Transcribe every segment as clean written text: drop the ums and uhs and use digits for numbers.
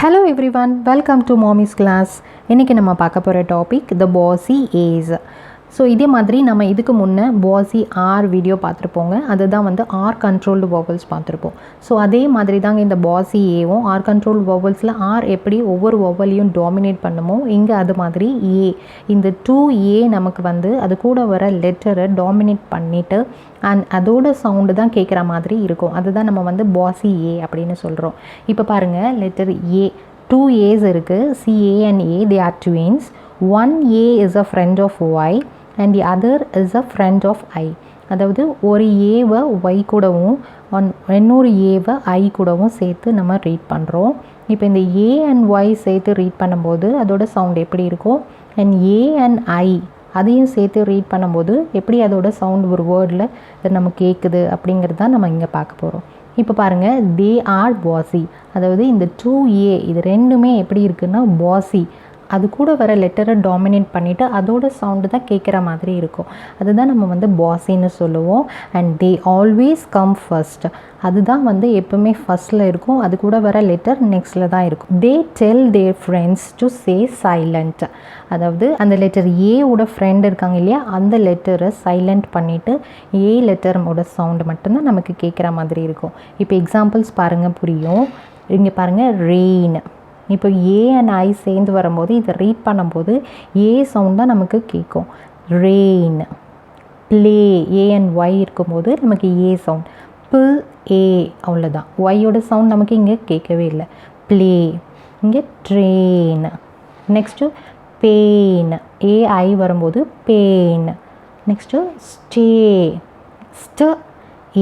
Hello everyone, welcome to Mommy's class. இன்னைக்கு நம்ம பார்க்க போகிற topic the Bossy A's. So இதே மாதிரி நம்ம இதுக்கு முன்னே Bossy R வீடியோ பார்த்துருப்போங்க. அதுதான் வந்து R கண்ட்ரோல்டு வவல்ஸ் பார்த்துருப்போம். ஸோ அதே மாதிரி தாங்க இந்த Bossy Aவும் R கண்ட்ரோல்டு வவல்ஸில் R எப்படி ஒவ்வொரு வவலையும் டாமினேட் பண்ணுமோ இங்கே அது மாதிரி A இந்த 2A நமக்கு வந்து அது கூட வர லெட்டரை டாமினேட் பண்ணிவிட்டு அண்ட் அதோட சவுண்டு தான் கேட்குற மாதிரி இருக்கும். அதுதான் நம்ம வந்து Bossy A அப்படின்னு சொல்கிறோம். இப்போ பாருங்கள், லெட்டர் A 2 A's இருக்குது. CA and A, they are twins. One A is a friend of Y and the other is a friend of I. அதாவது ஒரு ஏவை Y கூடவும் இன்னொரு ஏவை I கூடவும் சேர்த்து நம்ம ரீட் பண்ணுறோம். இப்போ இந்த A and Y சேர்த்து ரீட் பண்ணும்போது அதோட சவுண்ட் எப்படி இருக்கும், அண்ட் A and I அதையும் சேர்த்து ரீட் பண்ணும்போது எப்படி அதோட சவுண்ட் ஒரு வேர்டில் நம்ம கேட்குது அப்படிங்கிறது தான் நம்ம இங்கே பார்க்க போகிறோம். இப்போ பாருங்கள், they are bossy. அதாவது இந்த 2A இது ரெண்டுமே எப்படி இருக்குன்னா bossy, அது கூட வர லெட்டரை டாமினேட் பண்ணிவிட்டு அதோட சவுண்டு தான் கேட்குற மாதிரி இருக்கும். அதுதான் நம்ம வந்து பாஸின்னு சொல்லுவோம். And they always come first, அதுதான் வந்து எப்பவுமே ஃபஸ்ட்டில் இருக்கும். அது கூட வர லெட்டர் நெக்ஸ்ட்டில் தான் இருக்கும். They tell there friends to say silent, அதாவது அந்த லெட்டர் ஏவோட ஃப்ரெண்ட் இருக்காங்க இல்லையா, அந்த லெட்டரை சைலண்ட் பண்ணிவிட்டு ஏ லெட்டரோட சவுண்டு மட்டும்தான் நமக்கு கேட்குற மாதிரி இருக்கும். இப்போ எக்ஸாம்பிள்ஸ் பாருங்கள், புரியும். இங்கே பாருங்கள், ரெயின். இப்போ ஏ அண்ட் ஐ சேர்ந்து வரும்போது இதை ரீட் பண்ணும்போது ஏ சவுண்ட் தான் நமக்கு கேட்கும். Rain. Play, A and Y இருக்கும்போது நமக்கு ஏ சவுண்ட். பில் ஏ, அவ்வளோதான். ஒய்யோட சவுண்ட் நமக்கு இங்கே கேட்கவே இல்லை. ப்ளே. இங்கே ட்ரெயின். நெக்ஸ்ட்டு பெயின், ஏஐ வரும்போது பெயின். Next stay.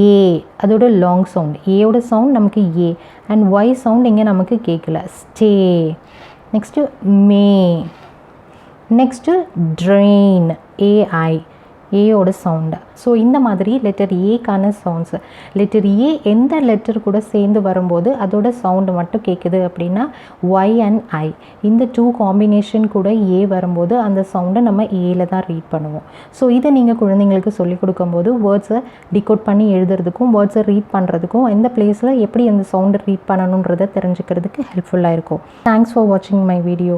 ஏ அதோட லாங் சவுண்ட், ஏயோட சவுண்ட் நமக்கு ஏ அண்ட் ஒய் சவுண்ட் இங்கே நமக்கு கேட்கல. Stay. Next may. Next train, A I ஏயோட சவுண்டு. ஸோ இந்த மாதிரி லெட்டர் ஏக்கான சவுண்ட்ஸு. லெட்டர் ஏ எந்த லெட்டர் கூட சேர்ந்து வரும்போது அதோட சவுண்டு மட்டும் கேட்குது அப்படின்னா ஒய் அண்ட் ஐ இந்த 2 காம்பினேஷன் கூட ஏ வரும்போது அந்த சவுண்டை நம்ம ஏல தான் ரீட் பண்ணுவோம். ஸோ இதை நீங்கள் குழந்தைங்களுக்கு சொல்லிக் கொடுக்கும்போது வேர்ட்ஸை டிகோட் பண்ணி எழுதுறதுக்கும் வேர்ட்ஸை ரீட் பண்ணுறதுக்கும் எந்த பிளேஸில் எப்படி அந்த சவுண்டை ரீட் பண்ணணுன்றதை தெரிஞ்சுக்கிறதுக்கு ஹெல்ப்ஃபுல்லாக இருக்கும். தேங்க்ஸ் ஃபார் வாட்சிங் மை வீடியோ.